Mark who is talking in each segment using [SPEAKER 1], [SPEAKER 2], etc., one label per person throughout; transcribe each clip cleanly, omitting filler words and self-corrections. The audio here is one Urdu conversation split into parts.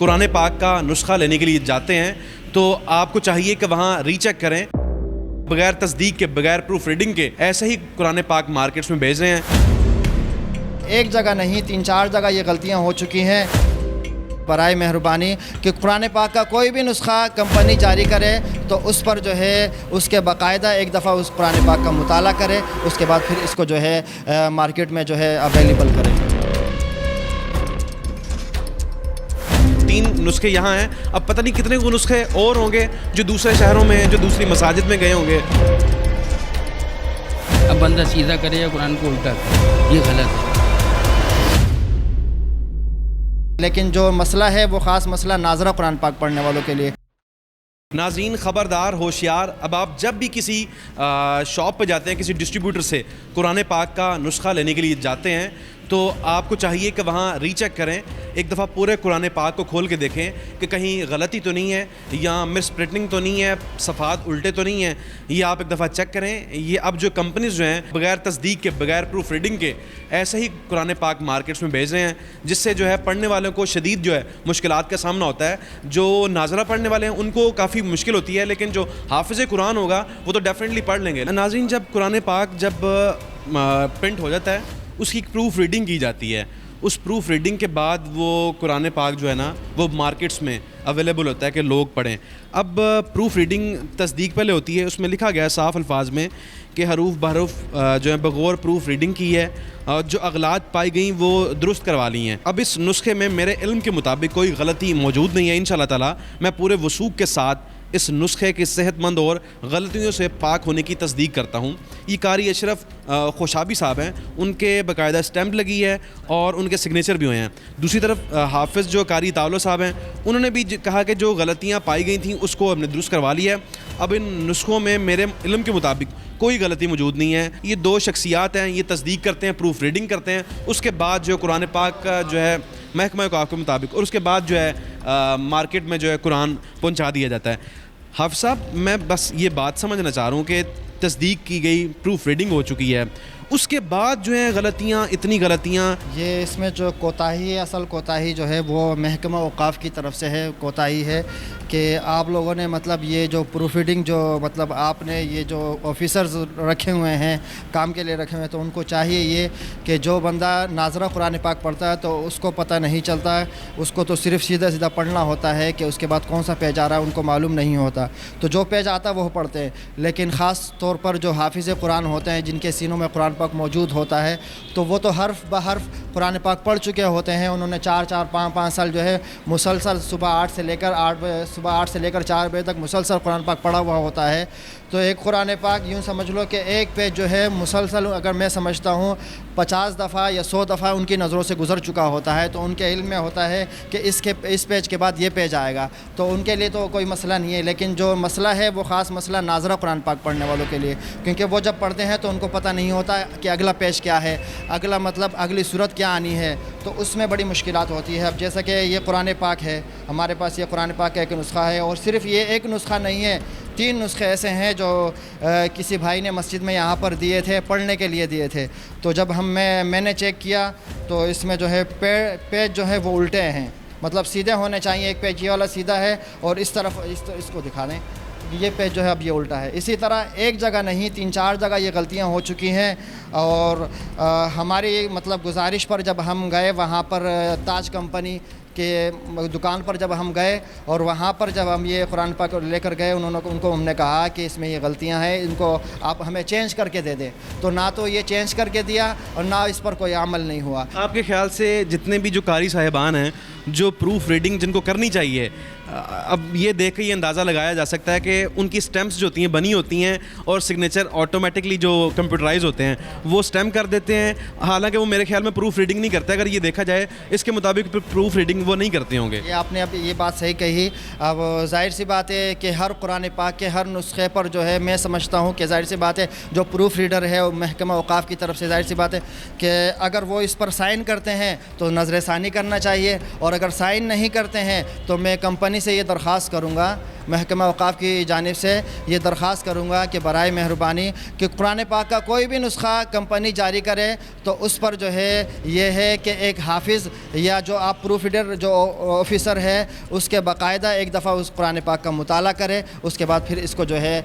[SPEAKER 1] قرآن پاک کا نسخہ لینے کے لیے جاتے ہیں تو آپ کو چاہیے کہ وہاں ری چیک کریں، بغیر تصدیق کے، بغیر پروف ریڈنگ کے ایسے ہی قرآن پاک مارکیٹس میں بھیج رہے ہیں۔
[SPEAKER 2] ایک جگہ نہیں 3-4 جگہ یہ غلطیاں ہو چکی ہیں۔ برائے مہربانی کہ قرآن پاک کا کوئی بھی نسخہ کمپنی جاری کرے تو اس پر جو ہے اس کے باقاعدہ ایک دفعہ اس قرآن پاک کا مطالعہ کرے، اس کے بعد پھر اس کو جو ہے مارکیٹ میں جو ہے اویلیبل کرے۔
[SPEAKER 1] 3 نسخے یہاں ہیں، اب پتہ نہیں کتنے وہ نسخے اور ہوں گے جو دوسرے شہروں میں، جو دوسری مساجد میں گئے ہوں گے۔
[SPEAKER 3] اب بندہ سیدھا کرے یا قرآن کو الٹا کرے، یہ غلط ہے۔
[SPEAKER 2] لیکن جو مسئلہ ہے وہ خاص مسئلہ ناظرہ قرآن پاک پڑھنے والوں کے لیے۔
[SPEAKER 1] ناظرین خبردار، ہوشیار، اب آپ جب بھی کسی شاپ پہ جاتے ہیں، کسی ڈسٹریبیوٹر سے قرآن پاک کا نسخہ لینے کے لیے جاتے ہیں تو آپ کو چاہیے کہ وہاں ری چیک کریں، ایک دفعہ پورے قرآن پاک کو کھول کے دیکھیں کہ کہیں غلطی تو نہیں ہے یا مس پرنٹنگ تو نہیں ہے، صفحات الٹے تو نہیں ہیں، یہ آپ ایک دفعہ چیک کریں۔ یہ اب جو کمپنیز جو ہیں بغیر تصدیق کے، بغیر پروف ریڈنگ کے ایسے ہی قرآن پاک مارکیٹس میں بھیج رہے ہیں، جس سے جو ہے پڑھنے والوں کو شدید جو ہے مشکلات کا سامنا ہوتا ہے۔ جو ناظرہ پڑھنے والے ہیں ان کو کافی مشکل ہوتی ہے، لیکن جو حافظ قرآن ہوگا وہ تو ڈیفینیٹلی پڑھ لیں گے۔ ناظرین، جب قرآن پاک جب پرنٹ ہو جاتا ہے اس کی پروف ریڈنگ کی جاتی ہے، اس پروف ریڈنگ کے بعد وہ قرآن پاک جو ہے نا وہ مارکیٹس میں اویلیبل ہوتا ہے کہ لوگ پڑھیں۔ اب پروف ریڈنگ تصدیق پہلے ہوتی ہے، اس میں لکھا گیا ہے صاف الفاظ میں کہ حروف بحروف جو ہے بغور پروف ریڈنگ کی ہے، جو اغلاط پائی گئیں وہ درست کروا لی ہیں۔ اب اس نسخے میں میرے علم کے مطابق کوئی غلطی موجود نہیں ہے۔ انشاءاللہ تعالی میں پورے وثوق کے ساتھ اس نسخے کے صحت مند اور غلطیوں سے پاک ہونے کی تصدیق کرتا ہوں۔ یہ قاری اشرف خوشابی صاحب ہیں، ان کے باقاعدہ اسٹیمپ لگی ہے اور ان کے سگنیچر بھی ہوئے ہیں۔ دوسری طرف حافظ جو قاری طاولہ صاحب ہیں، انہوں نے بھی کہا کہ جو غلطیاں پائی گئی تھیں اس کو ہم نے درست کروا لیا ہے۔ اب ان نسخوں میں میرے علم کے مطابق کوئی غلطی موجود نہیں ہے۔ یہ 2 شخصیات ہیں، یہ تصدیق کرتے ہیں، پروف ریڈنگ کرتے ہیں، اس کے بعد جو قرآن پاک کا جو ہے محکمہ اوقاف کے مطابق، اور اس کے بعد جو ہے مارکیٹ میں جو ہے قرآن پہنچا دیا جاتا ہے۔ حافظ صاحب، میں بس یہ بات سمجھنا چاہ رہا ہوں کہ تصدیق کی گئی، پروف ریڈنگ ہو چکی ہے، اس کے بعد جو ہے غلطیاں، اتنی غلطیاں،
[SPEAKER 2] یہ اس میں جو کوتاہی ہے، اصل کوتاہی جو ہے وہ محکمہ اوقاف کی طرف سے ہے۔ کوتاہی ہے کہ آپ لوگوں نے مطلب یہ جو پروف ریڈنگ جو مطلب آپ نے یہ جو آفیسرز رکھے ہوئے ہیں کام کے لیے رکھے ہوئے ہیں، تو ان کو چاہیے یہ کہ جو بندہ ناظرہ قرآن پاک پڑھتا ہے تو اس کو پتہ نہیں چلتا ہے، اس کو تو صرف سیدھا سیدھا پڑھنا ہوتا ہے کہ اس کے بعد کون سا پیج آ رہا ہے ان کو معلوم نہیں ہوتا، تو جو پیج آتا ہے وہ پڑھتے ہیں۔ لیکن خاص طور پر جو حافظ قرآن ہوتے ہیں، جن کے سینوں میں قرآن پاک موجود ہوتا ہے، تو وہ تو حرف بحرف قرآن پاک پڑھ چکے ہوتے ہیں۔ انہوں نے 4-5 سال جو ہے مسلسل صبح 8 سے لے کر 4 بجے تک مسلسل قرآن پاک پڑھا ہوا ہوتا ہے۔ تو ایک قرآن پاک یوں سمجھ لو کہ ایک پیج جو ہے مسلسل، اگر میں سمجھتا ہوں 50 دفعہ یا 100 دفعہ ان کی نظروں سے گزر چکا ہوتا ہے، تو ان کے علم میں ہوتا ہے کہ اس پیج کے بعد یہ پیج آئے گا، تو ان کے لیے تو کوئی مسئلہ نہیں ہے۔ لیکن جو مسئلہ ہے وہ خاص مسئلہ ناظرہ قرآن پاک پڑھنے والوں کے لیے، کیونکہ وہ جب پڑھتے ہیں تو ان کو پتہ نہیں ہوتا کہ اگلا پیج کیا ہے، اگلا مطلب اگلی صورت کیا آنی ہے، تو اس میں بڑی مشکلات ہوتی ہے۔ اب جیسا کہ یہ قرآن پاک ہے، ہمارے پاس یہ قرآن پاک کا ایک نسخہ ہے، اور صرف یہ ایک نسخہ نہیں ہے، 3 نسخے ایسے ہیں جو کسی بھائی نے مسجد میں یہاں پر دیے تھے، پڑھنے کے لیے دیے تھے۔ تو جب میں نے چیک کیا تو اس میں جو ہے پیج جو ہے وہ الٹے ہیں، مطلب سیدھے ہونے چاہیے، ایک پیج یہ والا سیدھا ہے اور اس طرف اس کو دکھا دیں، یہ پیج جو ہے اب یہ الٹا ہے۔ اسی طرح ایک جگہ نہیں 3-4 جگہ یہ غلطیاں ہو چکی ہیں، اور ہماری مطلب گزارش پر جب ہم گئے وہاں پر تاج کمپنی کے دکان پر جب ہم گئے اور وہاں پر جب ہم یہ قرآن پاک لے کر گئے، ان کو ہم نے کہا کہ اس میں یہ غلطیاں ہیں، ان کو آپ ہمیں چینج کر کے دے دیں، تو نہ تو یہ چینج کر کے دیا اور نہ اس پر کوئی عمل نہیں ہوا۔
[SPEAKER 1] آپ کے خیال سے جتنے بھی جو قاری صاحبان ہیں جو پروف ریڈنگ جن کو کرنی چاہیے، اب یہ دیکھ کے یہ اندازہ لگایا جا سکتا ہے کہ ان کی سٹیمپس جو ہوتی ہیں بنی ہوتی ہیں اور سگنیچر آٹومیٹکلی جو کمپیوٹرائز ہوتے ہیں وہ سٹیمپ کر دیتے ہیں، حالانکہ وہ میرے خیال میں پروف ریڈنگ نہیں کرتے۔ اگر یہ دیکھا جائے اس کے مطابق پروف ریڈنگ وہ نہیں کرتے ہوں گے۔
[SPEAKER 2] یہ آپ نے اب یہ بات صحیح کہی۔ اب ظاہر سی بات ہے کہ ہر قرآن پاک کے ہر نسخے پر جو ہے میں سمجھتا ہوں کہ ظاہر سی بات ہے جو پروف ریڈر ہے محکمہ اوقاف کی طرف سے، ظاہر سی بات ہے کہ اگر وہ اس پر سائن کرتے ہیں تو نظر ثانی کرنا چاہیے، اور اگر سائن نہیں کرتے ہیں تو میں کمپنی سے یہ درخواست کروں گا محکمہ اوقاف کی جانب سے یہ درخواست کروں گا کہ برائے مہربانی کہ قرآن پاک کا کوئی بھی نسخہ کمپنی جاری کرے تو اس پر جو ہے یہ ہے کہ ایک حافظ یا جو آپ پروف ریڈر جو آفیسر ہے اس کے باقاعدہ ایک دفعہ اس قرآن پاک کا مطالعہ کرے، اس کے بعد پھر اس کو جو ہے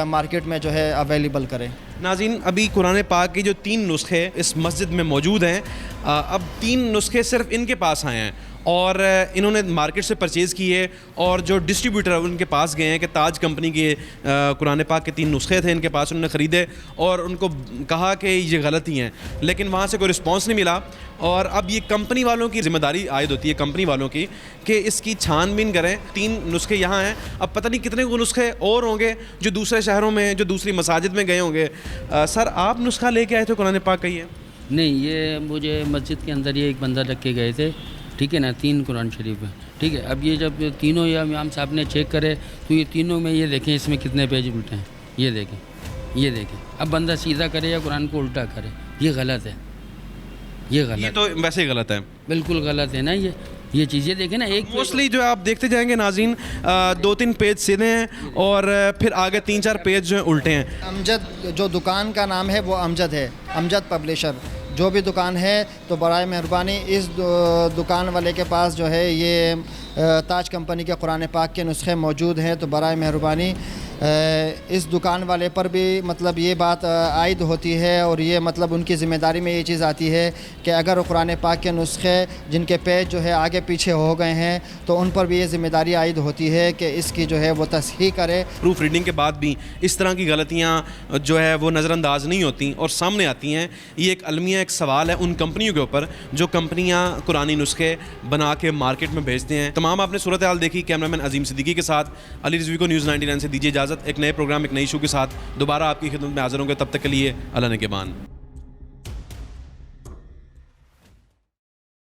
[SPEAKER 2] مارکیٹ میں جو ہے اویلیبل کرے۔
[SPEAKER 1] ناظرین، ابھی قرآن پاک کے جو 3 نسخے اس مسجد میں موجود ہیں، اب 3 نسخے صرف ان کے پاس آئے ہیں اور انہوں نے مارکیٹ سے پرچیز کیے اور جو ڈسٹریبیوٹر ان کے پاس گئے ہیں کہ تاج کمپنی کے قرآن پاک کے 3 نسخے تھے ان کے پاس، انہوں نے خریدے اور ان کو کہا کہ یہ غلطی ہیں، لیکن وہاں سے کوئی رسپانس نہیں ملا۔ اور اب یہ کمپنی والوں کی ذمہ داری عائد ہوتی ہے، کمپنی والوں کی، کہ اس کی چھان بین کریں۔ 3 نسخے یہاں ہیں، اب پتہ نہیں کتنے وہ نسخے اور ہوں گے جو دوسرے شہروں میں، جو دوسری مساجد میں گئے ہوں گے۔ سر، آپ نسخہ لے کے آئے تھے قرآن پاک کا؟ یہ
[SPEAKER 3] نہیں، یہ مجھے مسجد کے اندر یہ ایک بندہ رکھ کے گئے تھے، ٹھیک ہے نا، 3 قرآن شریف ہے، ٹھیک ہے۔ اب یہ جب تینوں یا امام صاحب نے چیک کرے تو یہ تینوں میں یہ دیکھیں اس میں کتنے پیج الٹے ہیں، یہ دیکھیں، یہ دیکھیں۔ اب بندہ سیدھا کرے یا قرآن کو الٹا کرے، یہ غلط ہے، یہ غلط،
[SPEAKER 1] یہ تو ویسے ہی غلط ہے،
[SPEAKER 3] بالکل غلط ہے نا۔ یہ چیزیں دیکھیں نا، ایک
[SPEAKER 1] موسٹلی جو آپ دیکھتے جائیں گے ناظرین، 2-3 پیج سیدھے ہیں اور پھر آگے 3-4 پیج جو ہیں الٹے ہیں۔
[SPEAKER 2] امجد جو دکان کا نام ہے وہ امجد ہے، امجد پبلشر جو بھی دکان ہے، تو برائے مہربانی اس دکان والے کے پاس جو ہے یہ تاج کمپنی کے قرآن پاک کے نسخے موجود ہیں، تو برائے مہربانی اس دکان والے پر بھی مطلب یہ بات عائد ہوتی ہے اور یہ مطلب ان کی ذمہ داری میں یہ چیز آتی ہے کہ اگر قرآن پاک کے نسخے جن کے پیج جو ہے آگے پیچھے ہو گئے ہیں تو ان پر بھی یہ ذمہ داری عائد ہوتی ہے کہ اس کی جو ہے وہ تصحیح کرے۔
[SPEAKER 1] پروف ریڈنگ کے بعد بھی اس طرح کی غلطیاں جو ہے وہ نظر انداز نہیں ہوتی اور سامنے آتی ہیں۔ یہ ایک المیہ ایک سوال ہے ان کمپنیوں کے اوپر جو کمپنیاں قرآنی نسخے بنا کے مارکیٹ میں بھیجتے ہیں۔ تمام آپ نے صورتحال دیکھی۔ کیمرامین عظیم صدیقی کے ساتھ علی رضوی کو نیوز 99 سے دیجیے اجازت۔ ایک نئے پروگرام، ایک نئی شو کے ساتھ دوبارہ آپ کی خدمت میں حاضر ہوں گے، تب تک کے لیے اللہ نگہبان۔